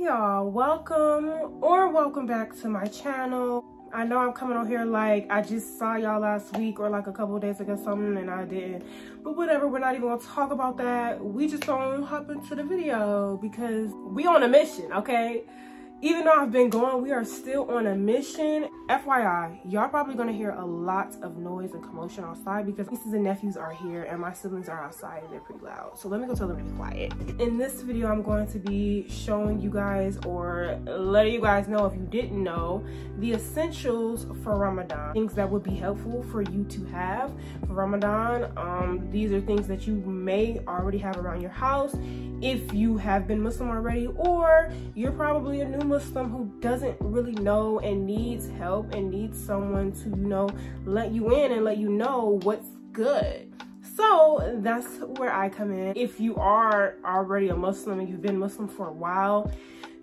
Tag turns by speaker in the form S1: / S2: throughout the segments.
S1: y'all, welcome back to my channel. I know I'm coming on here like I just saw y'all last week or like a couple of days ago something and I didn't, but whatever, we're not even gonna talk about that. We just gonna hop into the video because we on a mission, okay? Even though I've been going, we are still on a mission. FYI, y'all probably gonna hear a lot of noise and commotion outside because nieces and nephews are here and my siblings are outside and they're pretty loud. So let me go tell them to be quiet. In this video, I'm going to be showing you guys or letting you guys know, if you didn't know, the essentials for Ramadan. Things that would be helpful for you to have for Ramadan. These are things that you may already have around your house if you have been Muslim already, or you're probably a new Muslim who doesn't really know and needs help and needs someone to, you know, let you in and let you know what's good. So that's where I come in. If you are already a Muslim and you've been Muslim for a while,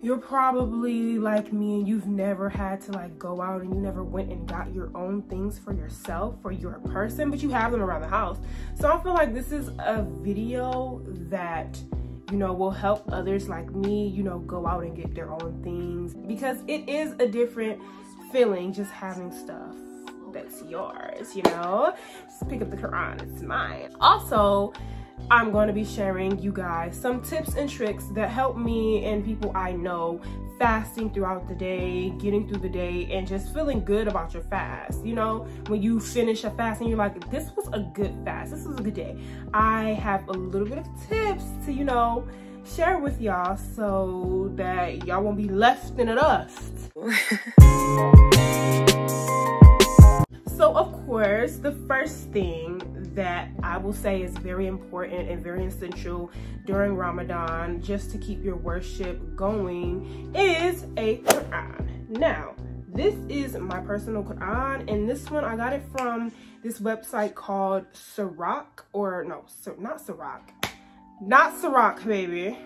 S1: you're probably like me and you've never had to like go out and you never went and got your own things for yourself, for your person, but you have them around the house. So I feel like this is a video that, you know, will help others like me, you know, go out and get their own things, because it is a different feeling just having stuff that's yours, you know? Just pick up the Quran, it's mine. Also, I'm going to be sharing you guys some tips and tricks that help me and people I know fasting throughout the day, getting through the day, and just feeling good about your fast. You know, when you finish a fast and you're like, this was a good fast, this was a good day. I have a little bit of tips to, you know, share with y'all so that y'all won't be left in the dust. So of course, the first thing that I will say is very important and very essential during Ramadan, just to keep your worship going, is a Quran. Now, this is my personal Quran, and this one I got it from this website called Sirak, or no, not Sirak, baby.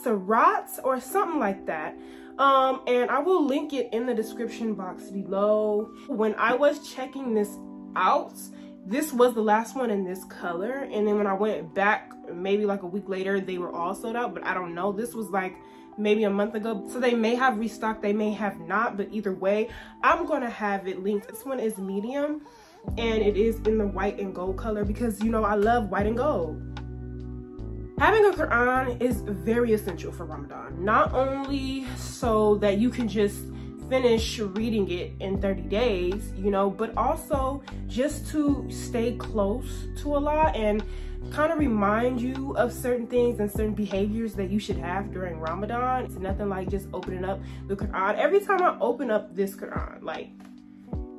S1: Sirat or something like that. And I will link it in the description box below. When I was checking this out, this was the last one in this color, and then when I went back maybe like a week later, they were all sold out, but I don't know, this was like maybe a month ago, so they may have restocked, they may have not, but either way, I'm gonna have it linked. This one is medium and it is in the white and gold color because, you know, I love white and gold. Having a Quran is very essential for Ramadan, not only so that you can just finish reading it in 30 days, you know, but also just to stay close to Allah and kind of remind you of certain things and certain behaviors that you should have during Ramadan. It's nothing like just opening up the Quran. Every time I open up this Quran, like,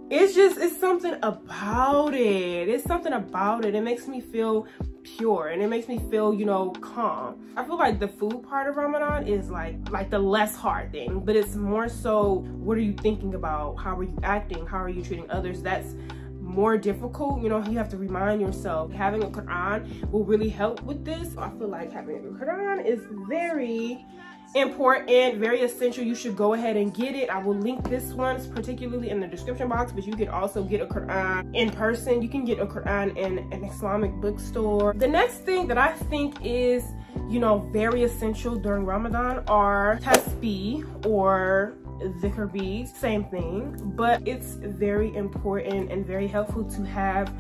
S1: it's something about it. It's something about it. It makes me feel pure and it makes me feel, you know, calm. I feel like the food part of Ramadan is like the less hard thing, but it's more so, what are you thinking about? How are you acting? How are you treating others? That's more difficult. You know, you have to remind yourself. Having a Quran will really help with this. I feel like having a Quran is very important, very essential. You should go ahead and get it. I will link this one particularly in the description box, but you can also get a Quran in person. You can get a Quran in an Islamic bookstore. The next thing that I think is, you know, very essential during Ramadan are tasbih or dhikr beads, same thing, but it's very important and very helpful to have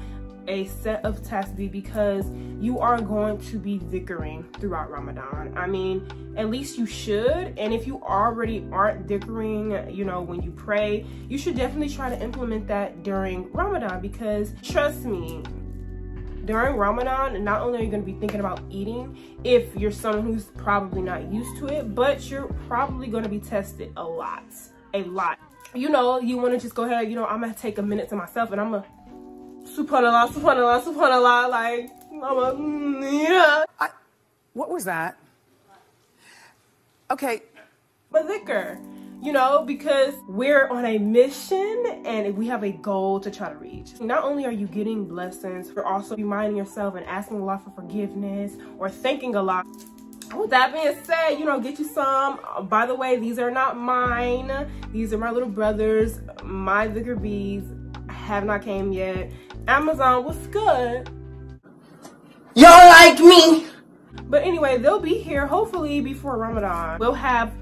S1: a set of tasbih because you are going to be dhikring throughout Ramadan. I mean, at least you should. And if you already aren't dhikring, you know, when you pray, you should definitely try to implement that during Ramadan, because trust me, during Ramadan, not only are you going to be thinking about eating if you're someone who's probably not used to it, but you're probably going to be tested a lot. You know, you want to just go ahead, you know, I'm going to take a minute to myself and I'm going to subhanallah, subhanallah, subhanallah, like, yeah.
S2: What was that? Okay.
S1: But dhikr, you know, because we're on a mission and we have a goal to try to reach. Not only are you getting blessings, you're also reminding yourself and asking Allah for forgiveness or thanking Allah. With that being said, you know, get you some. By the way, these are not mine. These are my little brother's. My dhikr beads have not came yet. Amazon, what's good?
S2: Y'all like me?
S1: But anyway, they'll be here hopefully before Ramadan. We'll have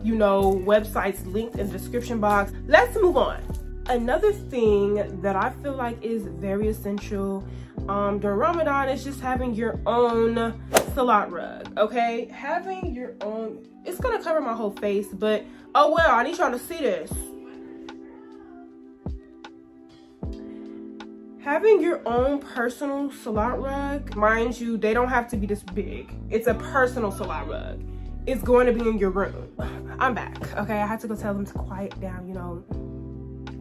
S1: you know, websites linked in the description box. Let's move on. Another thing that I feel like is very essential during Ramadan is just having your own salat rug, okay? Having your own, it's gonna cover my whole face, but oh well, I need y'all to see this. Having your own personal salat rug, mind you, they don't have to be this big. It's a personal salat rug. It's going to be in your room. I'm back, okay? I had to go tell them to quiet down, you know,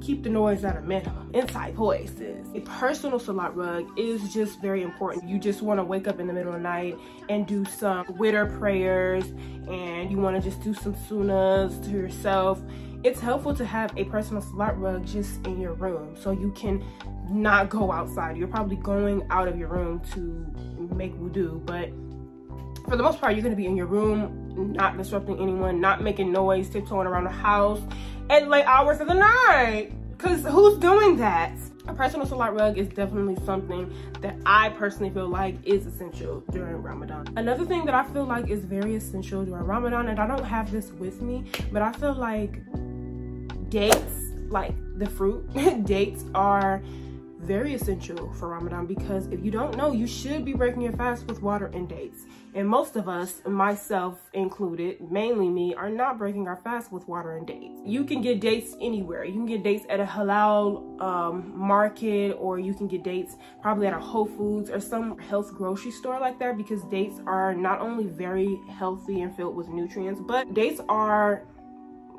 S1: keep the noise at a minimum inside voices. A personal salat rug is just very important. You just want to wake up in the middle of the night and do some witr prayers, and you want to just do some sunnahs to yourself. It's helpful to have a personal salat rug just in your room so you can not go outside. You're probably going out of your room to make wudu, but for the most part, you're going to be in your room, not disrupting anyone, not making noise, tiptoeing around the house at late hours of the night. Because who's doing that? A personal salat rug is definitely something that I personally feel like is essential during Ramadan. Another thing that I feel like is very essential during Ramadan, and I don't have this with me, but I feel like dates, like the fruit, dates are very essential for Ramadan, because if you don't know, you should be breaking your fast with water and dates. And most of us, myself included, mainly me, are not breaking our fast with water and dates. You can get dates anywhere. You can get dates at a halal market, or you can get dates probably at a Whole Foods or some health grocery store like that, because dates are not only very healthy and filled with nutrients, but dates are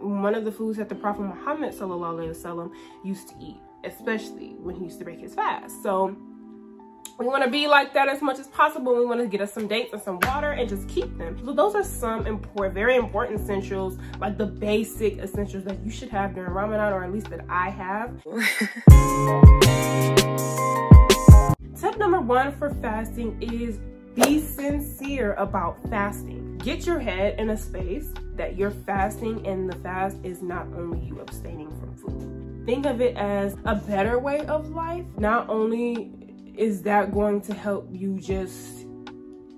S1: one of the foods that the Prophet Muhammad ﷺ used to eat, especially when he used to break his fast. So we want to be like that as much as possible. We want to get us some dates and some water and just keep them. So those are some very important essentials, like the basic essentials that you should have during Ramadan, or at least that I have. Tip number 1 for fasting is be sincere about fasting. Get your head in a space that you're fasting, and the fast is not only you abstaining from food. Think of it as a better way of life. Not only is that going to help you just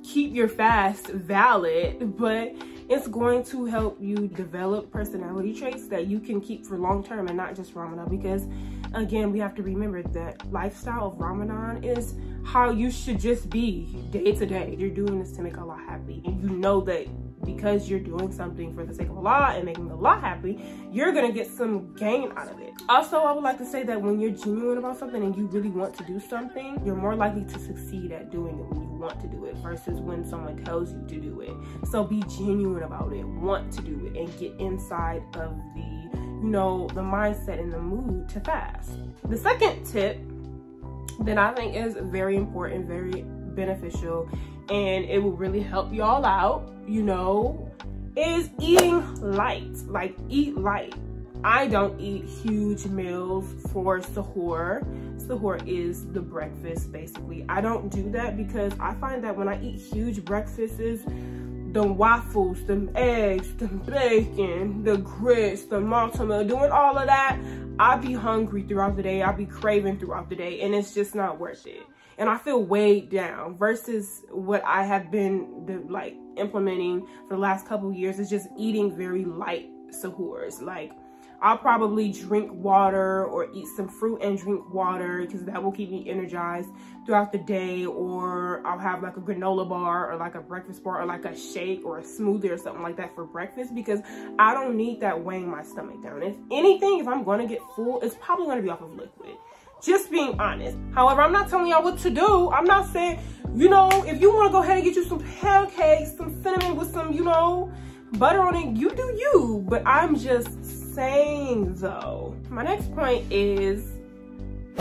S1: keep your fast valid, but it's going to help you develop personality traits that you can keep for long term and not just Ramadan. Because again, we have to remember that lifestyle of Ramadan is how you should just be day to day. You're doing this to make Allah happy, and you know that because you're doing something for the sake of Allah and making Allah happy, you're gonna get some gain out of it. Also, I would like to say that when you're genuine about something and you really want to do something, you're more likely to succeed at doing it when you want to do it versus when someone tells you to do it. So be genuine about it, want to do it, and get inside of the, you know, the mindset and the mood to fast. The second tip that I think is very important, very beneficial, and it will really help y'all out, you know, is eating light. Like, eat light. I don't eat huge meals for suhoor. Suhoor is the breakfast, basically. I don't do that because I find that when I eat huge breakfasts, the waffles, the eggs, the bacon, the grits, the malto meal, doing all of that, I be hungry throughout the day. I be craving throughout the day, and it's just not worth it. And I feel weighed down versus what I have been implementing for the last couple of years is just eating very light suhoors. Like, I'll probably drink water or eat some fruit and drink water because that will keep me energized throughout the day. Or I'll have like a granola bar or like a breakfast bar or like a shake or a smoothie or something like that for breakfast, because I don't need that weighing my stomach down. If anything, if I'm going to get full, it's probably going to be off of liquid. Just being honest. However, I'm not telling y'all what to do. I'm not saying, you know, if you want to go ahead and get you some pancakes, some cinnamon with some, you know, butter on it, you do you. But I'm just saying though, my next point is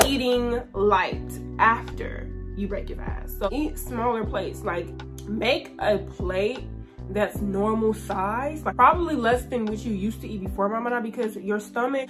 S1: eating light after you break your fast. So eat smaller plates. Like, make a plate that's normal size, like probably less than what you used to eat before Ramadan, because your stomach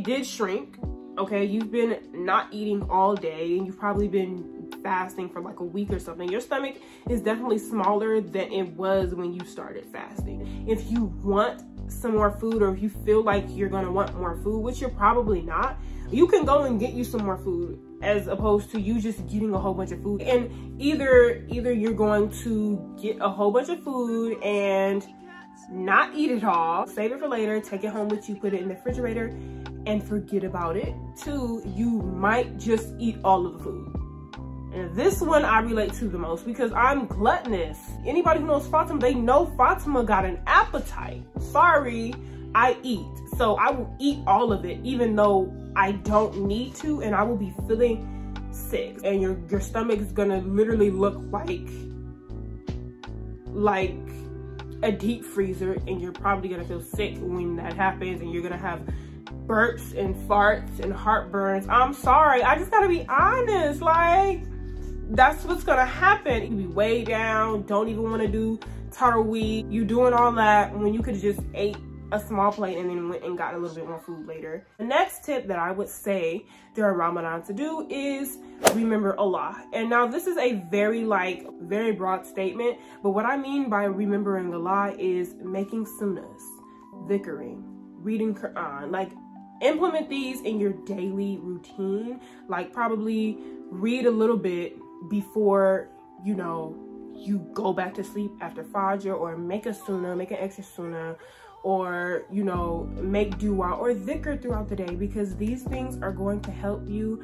S1: did shrink. Okay, you've been not eating all day and you've probably been fasting for like a week or something. Your stomach is definitely smaller than it was when you started fasting. If you want some more food, or if you feel like you're gonna want more food, which you're probably not, you can go and get you some more food, as opposed to you just getting a whole bunch of food. And either you're going to get a whole bunch of food and not eat it all, save it for later, take it home with you, put it in the refrigerator, and forget about it. 2, you might just eat all of the food. And this one I relate to the most because I'm gluttonous. Anybody who knows Fatima, they know Fatima got an appetite. Sorry, I eat. So I will eat all of it even though I don't need to, and I will be feeling sick. And your stomach is gonna literally look like a deep freezer, and you're probably gonna feel sick when that happens, and you're gonna have burps and farts and heartburns. I'm sorry, I just gotta be honest, like, that's what's gonna happen. You be way down, don't even wanna do tarawih. You doing all that when you could just ate a small plate and then went and got a little bit more food later. The next tip that I would say during Ramadan to do is remember Allah. And now this is a very broad statement, but what I mean by remembering Allah is making sunnahs, dhikring, reading Quran, like implement these in your daily routine. Like probably read a little bit before, you know, you go back to sleep after Fajr, or make a sunnah, make an extra sunnah, or, you know, make dua or dhikr throughout the day, because these things are going to help you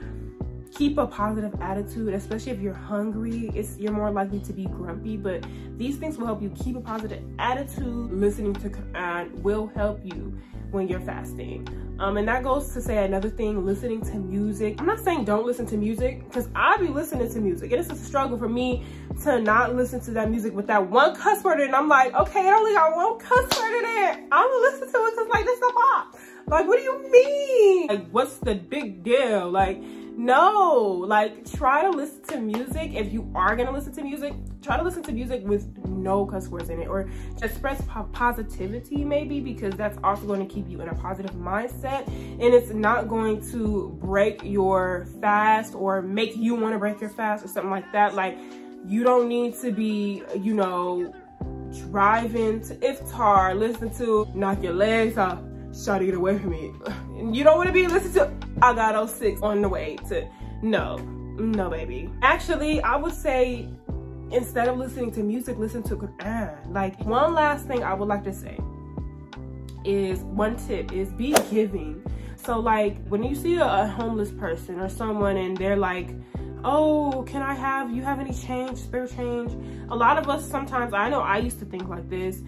S1: keep a positive attitude, especially if you're hungry. You're more likely to be grumpy, but these things will help you keep a positive attitude. Listening to Quran will help you when you're fasting. And that goes to say another thing, listening to music. I'm not saying don't listen to music, because I be listening to music. It is a struggle for me to not listen to that music with that one cuss word, and I'm like, okay, I only got one cuss word in it. I'm gonna listen to it because like this is a pop. Like, what do you mean? Like, what's the big deal? Like, no, like, try to listen to music. If you are gonna listen to music, try to listen to music with no cuss words in it, or just express positivity maybe, because that's also going to keep you in a positive mindset, and it's not going to break your fast or make you want to break your fast or something like that. Like, you don't need to be, you know, driving to iftar, listen to Knock Your Legs Off, Shawty Get Away From Me. You don't want to be listening to I Got 06 on the way to, no baby. Actually, I would say instead of listening to music, listen to Quran. Like, one last thing I would like to say is, one tip is be giving. So like, when you see a homeless person or someone and they're like, oh, you have any change, spare change? A lot of us sometimes, I know I used to think like this,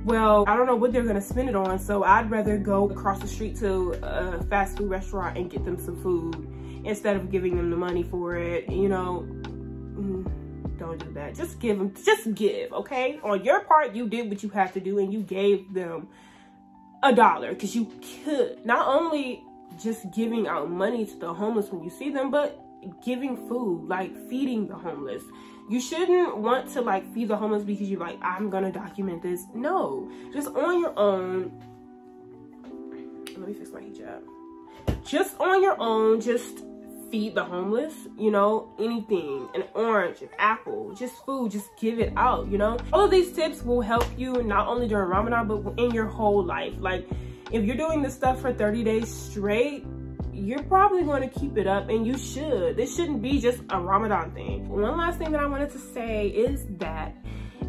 S1: well, I don't know what they're gonna spend it on, so I'd rather go across the street to a fast food restaurant and get them some food instead of giving them the money for it. You know, don't do that. Just give, okay? On your part, you did what you have to do, and you gave them $1 because you could. Not only just giving out money to the homeless when you see them, but giving food, like feeding the homeless. You shouldn't want to like feed the homeless because you're like, I'm gonna document this. No, just on your own. Let me fix my hijab. Just on your own, just feed the homeless, you know, anything, an orange, an apple, just food, just give it out, you know. All of these tips will help you not only during Ramadan, but in your whole life. Like, if you're doing this stuff for 30 days straight, you're probably going to keep it up, and you should. This shouldn't be just a Ramadan thing. One last thing that I wanted to say is that,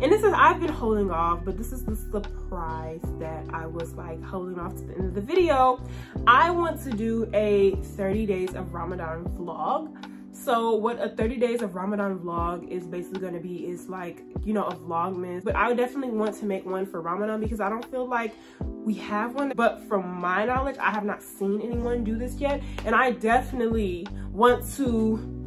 S1: and this is, I've been holding off, but this is the surprise that I was like holding off to the end of the video. I want to do a 30 days of Ramadan vlog. So what a 30 days of Ramadan vlog is basically going to be is like, you know, a vlogmas. But I would definitely want to make one for Ramadan because I don't feel like we have one. But from my knowledge, I have not seen anyone do this yet. And I definitely want to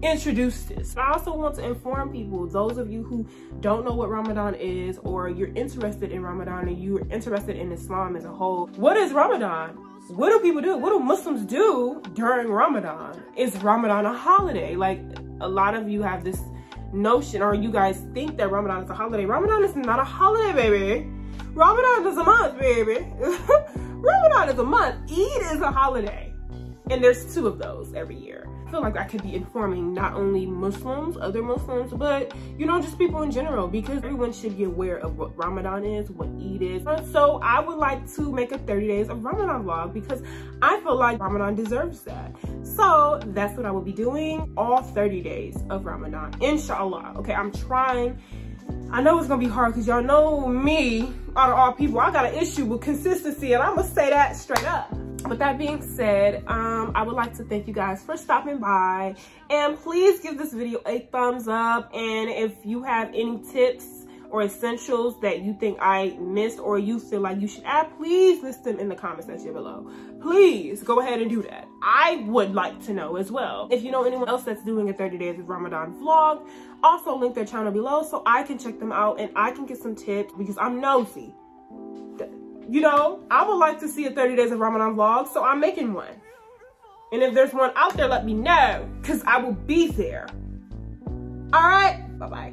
S1: introduce this. I also want to inform people, those of you who don't know what Ramadan is, or you're interested in Ramadan and you're interested in Islam as a whole. What is Ramadan? What do people do? What do Muslims do during Ramadan? Is Ramadan a holiday? Like, a lot of you have this notion, or you guys think that Ramadan is a holiday. Ramadan is not a holiday, baby. Ramadan is a month, baby. Ramadan is a month. Eid is a holiday. And there's 2 of those every year. I feel like I could be informing not only Muslims, other Muslims, but, you know, just people in general, because everyone should be aware of what Ramadan is, what Eid is. So I would like to make a 30 days of Ramadan vlog because I feel like Ramadan deserves that. So that's what I will be doing, all 30 days of Ramadan, inshallah. Okay, I'm trying I know it's gonna be hard because y'all know me, out of all people, I got an issue with consistency, and I'm gonna say that straight up. With that being said, I would like to thank you guys for stopping by, and please give this video a thumbs up. And if you have any tips or essentials that you think I missed or you feel like you should add, please list them in the comment section below. Please go ahead and do that. I would like to know as well. If you know anyone else that's doing a 30 days of Ramadan vlog, also link their channel below so I can check them out and I can get some tips because I'm nosy. You know, I would like to see a 30 days of Ramadan vlog, so I'm making one. And if there's one out there, let me know, because I will be there. All right, bye-bye.